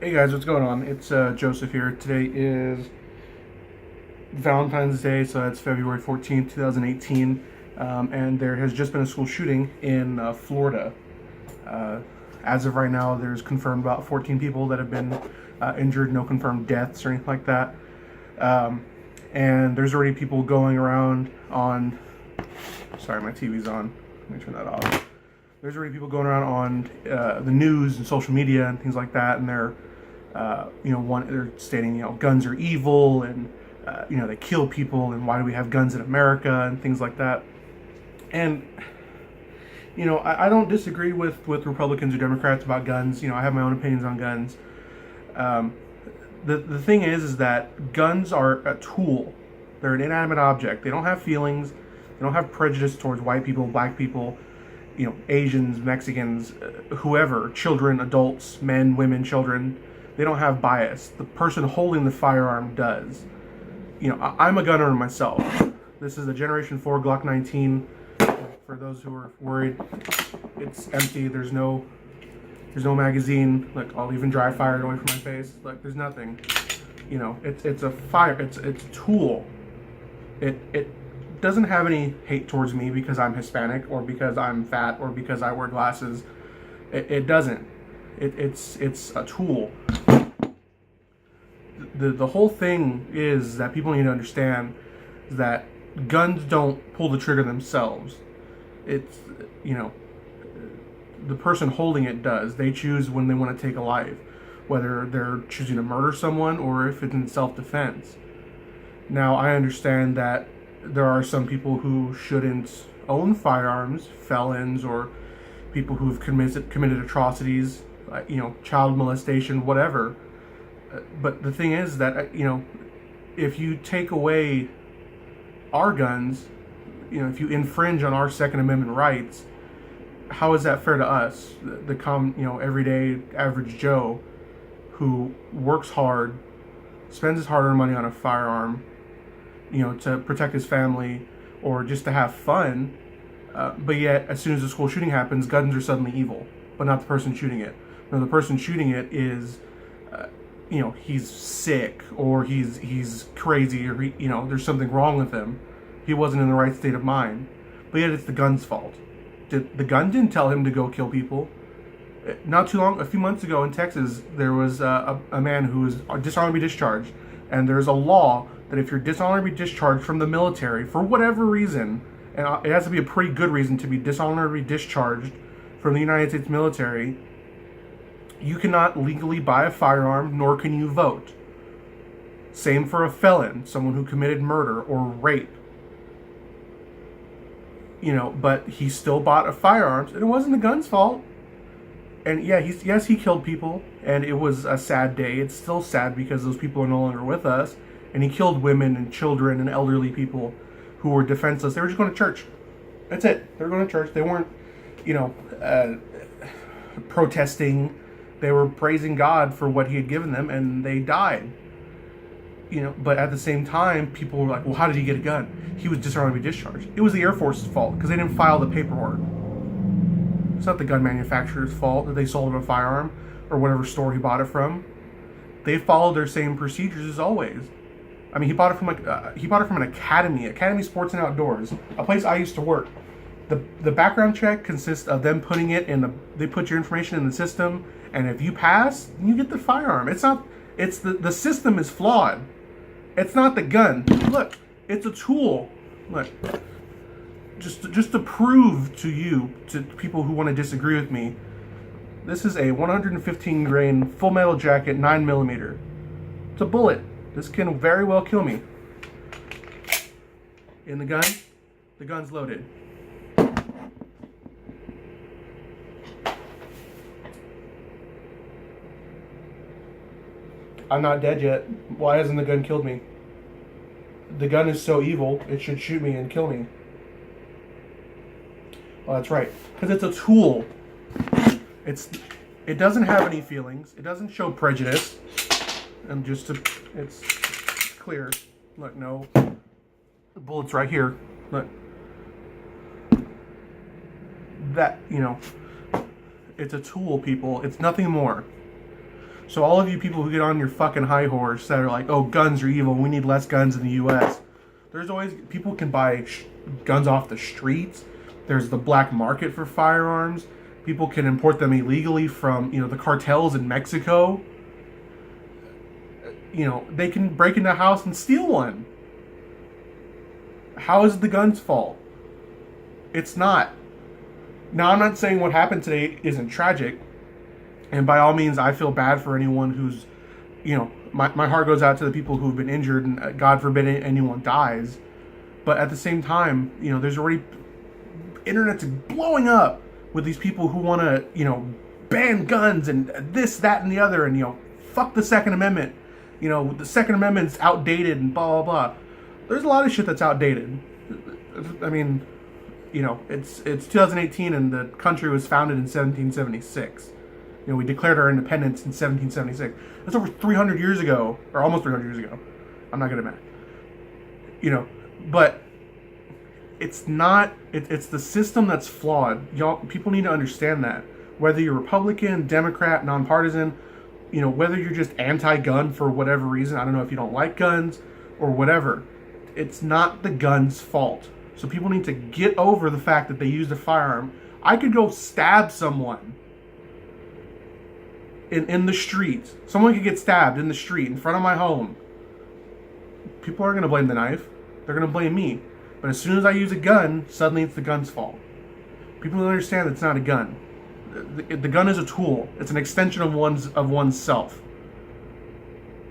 Hey guys, what's going on? It's Joseph here. Today is Valentine's Day, so that's February 14th, 2018. And there has just been a school shooting in Florida. Uh, as of right now, there's confirmed about 14 people that have been injured, no confirmed deaths or anything like that. And there's already people going around on. Sorry, my TV's on. Let me turn that off. There's already people going around on the news and social media and things like that, and they're they're stating, guns are evil, and they kill people, and why do we have guns in America and things like that. And I don't disagree with Republicans or Democrats about guns. I have my own opinions on guns. The thing is that guns are a tool. They're an inanimate object. They don't have feelings. They don't have prejudice towards white people, black people, Asians, Mexicans, whoever, children, adults, men, women, children. They don't have bias. The person holding the firearm does. I'm a gun owner myself. This is a Generation 4 Glock 19. For those who are worried, it's empty. There's no magazine. Like, I'll even dry fire it away from my face. Like, there's nothing. It's a fire. It's a tool. It doesn't have any hate towards me because I'm Hispanic or because I'm fat or because I wear glasses. It doesn't. It's a tool. The whole thing is that people need to understand that guns don't pull the trigger themselves. It's, the person holding it does. They choose when they want to take a life, whether they're choosing to murder someone or if it's in self-defense. Now, I understand that there are some people who shouldn't own firearms, felons, or people who've committed atrocities, child molestation, whatever. But the thing is that, if you take away our guns, if you infringe on our Second Amendment rights, how is that fair to us, the everyday average Joe who works hard, spends his hard-earned money on a firearm, to protect his family or just to have fun, but yet as soon as a school shooting happens, guns are suddenly evil, but not the person shooting it. No, the person shooting it is, he's sick or he's crazy or there's something wrong with him. He wasn't in the right state of mind, but yet it's the gun's fault. The gun didn't tell him to go kill people. A few months ago in Texas, there was a man who was dishonorably discharged, and there's a law that if you're dishonorably discharged from the military for whatever reason, and it has to be a pretty good reason to be dishonorably discharged from the United States military, you cannot legally buy a firearm, nor can you vote. Same for a felon, someone who committed murder or rape. But he still bought a firearm, and it wasn't the gun's fault. And yeah, he killed people, and it was a sad day. It's still sad because those people are no longer with us. And he killed women and children and elderly people who were defenseless. They were just going to church. That's it. They were going to church. They weren't, protesting. They were praising God for what he had given them, and they died. But at the same time, people were like, well, how did he get a gun? He was dishonorably discharged. It was the Air Force's fault because they didn't file the paperwork. It's not the gun manufacturer's fault that they sold him a firearm or whatever store he bought it from. They followed their same procedures as always. I mean, he bought it from an Academy Sports and Outdoors, a place I used to work. The background check consists of them putting it they put your information in the system, and if you pass, you get the firearm. It's the system is flawed. It's not the gun. Look, it's a tool. Look, just to prove to people who want to disagree with me, this is a 115 grain full metal jacket, 9mm. It's a bullet. This can very well kill me. In the gun's loaded. I'm not dead yet. Why hasn't the gun killed me? The gun is so evil, it should shoot me and kill me. Well, that's right. Because it's a tool. It doesn't have any feelings. It doesn't show prejudice. And it's clear. Look, no. The bullet's right here. Look. That, it's a tool, people. It's nothing more. So all of you people who get on your fucking high horse that are like, oh, guns are evil, we need less guns in the U.S. There's always, people can buy guns off the streets. There's the black market for firearms. People can import them illegally from, the cartels in Mexico. They can break into a house and steal one. How is it the gun's fault? It's not. Now, I'm not saying what happened today isn't tragic. And by all means, I feel bad for anyone who's, my heart goes out to the people who've been injured, and God forbid anyone dies. But at the same time, there's already, internet's blowing up with these people who want to, ban guns and this, that, and the other, and, fuck the Second Amendment. The Second Amendment's outdated and blah, blah, blah. There's a lot of shit that's outdated. I mean, it's 2018 and the country was founded in 1776. We declared our independence in 1776. That's over 300 years ago, or almost 300 years ago. I'm not good at math. But it's not, it's the system that's flawed. People need to understand that. Whether you're Republican, Democrat, nonpartisan, whether you're just anti-gun for whatever reason, I don't know if you don't like guns or whatever, it's not the gun's fault. So people need to get over the fact that they used a firearm. I could go stab someone in the street. Someone could get stabbed in the street in front of my home. People aren't going to blame the knife. They're going to blame me. But as soon as I use a gun, suddenly it's the gun's fault. People don't understand that it's not a gun. The gun is a tool. It's an extension of one's self.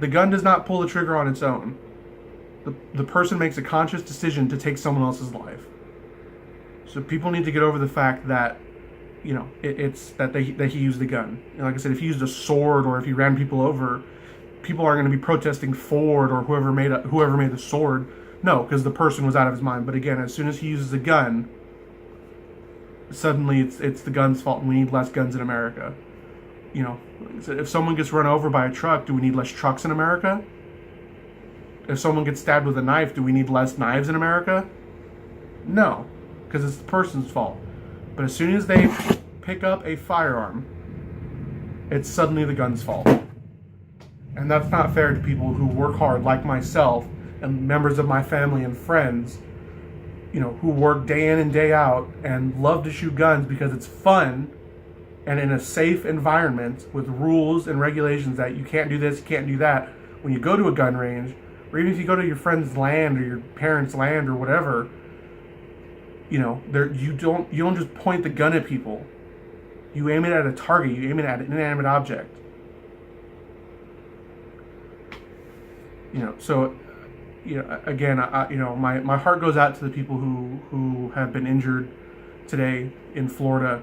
The gun does not pull the trigger on its own. The person makes a conscious decision to take someone else's life. So people need to get over the fact that, it's that he used the gun. Like I said, if he used a sword or if he ran people over, people aren't going to be protesting Ford or whoever made the sword. No, because the person was out of his mind. But again, as soon as he uses a gun, suddenly it's the gun's fault, and we need less guns in America. Like I said, if someone gets run over by a truck, do we need less trucks in America? If someone gets stabbed with a knife, do we need less knives in America? No, because it's the person's fault. But as soon as they pick up a firearm, it's suddenly the gun's fault. And that's not fair to people who work hard, like myself, and members of my family and friends, who work day in and day out and love to shoot guns because it's fun and in a safe environment with rules and regulations that you can't do this, you can't do that. When you go to a gun range, or even if you go to your friend's land or your parents' land or whatever, you don't just point the gun at people. You aim it at a target. You aim it at an inanimate object. So, again, my heart goes out to the people who have been injured today in Florida.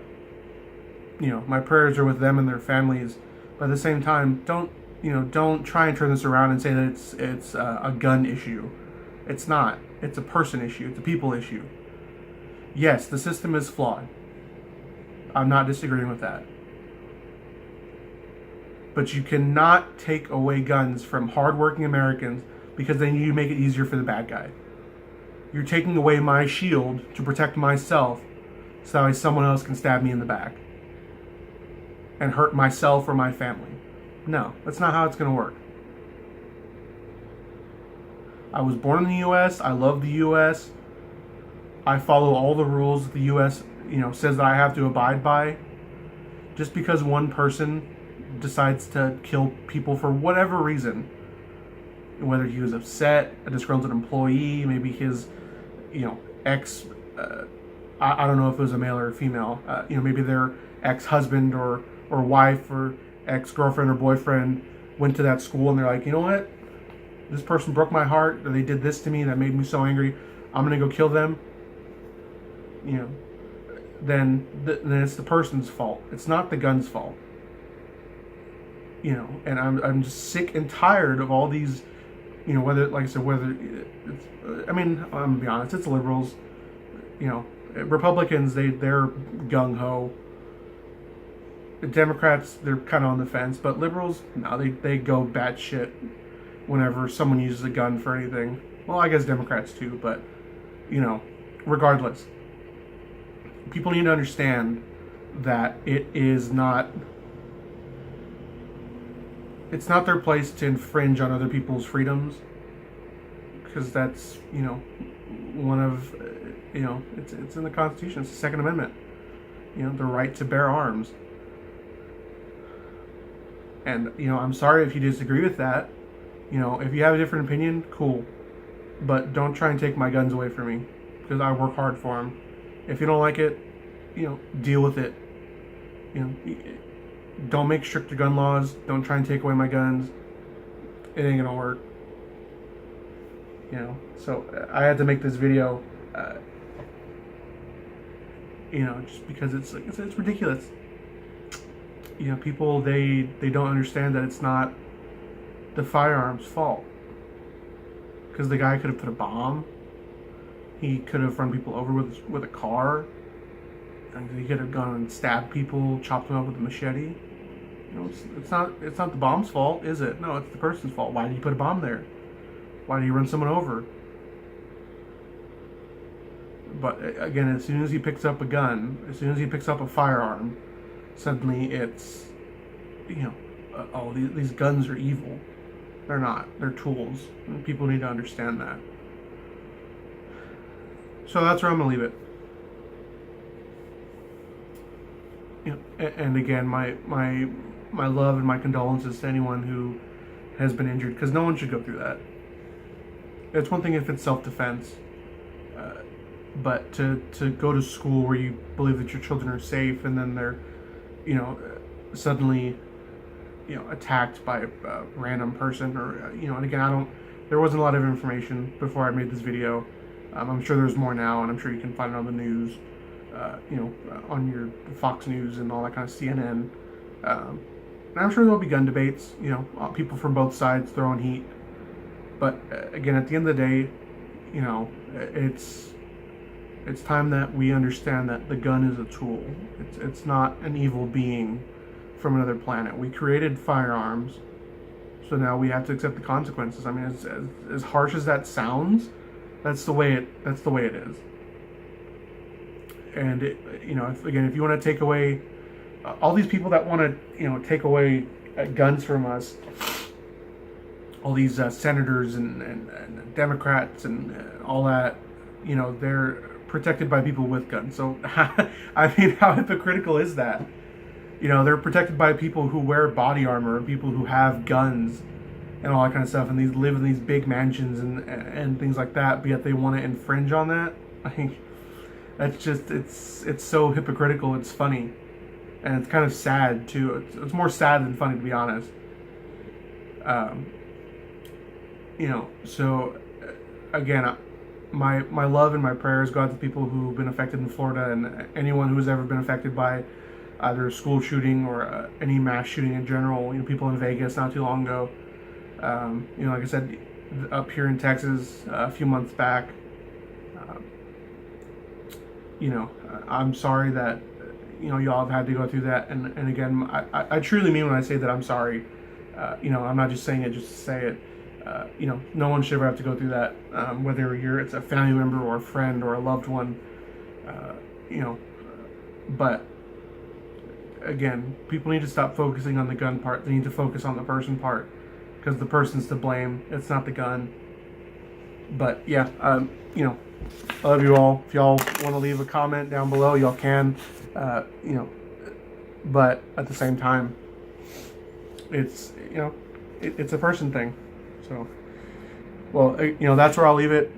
My prayers are with them and their families. But at the same time, don't try and turn this around and say that it's a gun issue. It's not. It's a person issue. It's a people issue. Yes, the system is flawed. I'm not disagreeing with that. But you cannot take away guns from hardworking Americans because then you make it easier for the bad guy. You're taking away my shield to protect myself so that someone else can stab me in the back and hurt myself or my family. No, that's not how it's going to work. I was born in the U.S. I love the U.S. I follow all the rules that the U.S. says that I have to abide by. Just because one person decides to kill people for whatever reason, whether he was upset, a disgruntled employee, maybe his, ex, I don't know if it was a male or a female, maybe their ex-husband or wife or ex-girlfriend or boyfriend went to that school and they're like, you know what? This person broke my heart, or they did this to me that made me so angry. I'm going to go kill them. Then it's the person's fault. It's not the gun's fault. And I'm just sick and tired of all these, whether, like I said, it's, I'm gonna be honest, it's liberals, Republicans, they're gung-ho. The Democrats, they're kind of on the fence, but liberals, no, they go batshit whenever someone uses a gun for anything. Well, I guess Democrats too, but, regardless. People need to understand that it is not it's not their place to infringe on other people's freedoms, because that's, one of, it's in the Constitution. It's the Second Amendment. The right to bear arms. And, I'm sorry if you disagree with that. If you have a different opinion, cool. But don't try and take my guns away from me, because I work hard for them. If you don't like it, deal with it. Don't make stricter gun laws. Don't try and take away my guns. It ain't gonna work. So I had to make this video, just because it's ridiculous. People, they don't understand that it's not the firearms' fault. Because the guy could have put a bomb. He could have run people over with a car. And he could have gone and stabbed people, chopped them up with a machete. It's not the bomb's fault, is it? No, it's the person's fault. Why did he put a bomb there? Why did he run someone over? But again, as soon as he picks up a gun, as soon as he picks up a firearm, suddenly it's, these guns are evil. They're not. They're tools. And people need to understand that. So that's where I'm going to leave it. And again, my love and my condolences to anyone who has been injured, because no one should go through that. It's one thing if it's self-defense, but to go to school where you believe that your children are safe, and then they're, suddenly, attacked by a random person, or and again, there wasn't a lot of information before I made this video. I'm sure there's more now, and I'm sure you can find it on the news, on your Fox News and all that kind of CNN. And I'm sure there'll be gun debates, people from both sides throwing heat. But again, at the end of the day, it's time that we understand that the gun is a tool. It's not an evil being from another planet. We created firearms, so now we have to accept the consequences. I mean, as harsh as that sounds, that's the way it is. And if you want to take away all these people that want to, take away guns from us, all these senators and Democrats and all that, they're protected by people with guns. So, I mean, how hypocritical is that? They're protected by people who wear body armor and people who have guns and all that kind of stuff, and these live in these big mansions and things like that, but yet they want to infringe on that. I think that's just, it's so hypocritical. It's funny, and it's kind of sad too. It's more sad than funny, to be honest. So again, my love and my prayers go out to people who've been affected in Florida, and anyone who's ever been affected by either a school shooting or any mass shooting in general. People in Vegas not too long ago. Like I said, up here in Texas a few months back. I'm sorry that y'all have had to go through that, and again, I truly mean when I say that I'm sorry. I'm not just saying it just to say it. No one should ever have to go through that, whether it's a family member or a friend or a loved one. But again, people need to stop focusing on the gun part. They need to focus on the person part, because the person's to blame. It's not the gun. But yeah, I love you all. If y'all want to leave a comment down below, y'all can. But at the same time, it's it's a person thing. So, well, that's where I'll leave it.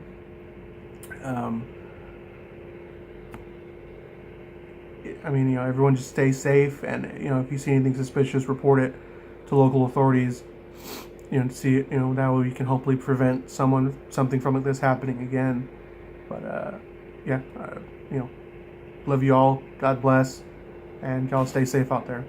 Everyone just stay safe, and if you see anything suspicious, report it to local authorities. To see it, that way we can hopefully prevent something from this happening again. But love you all. God bless, and y'all stay safe out there.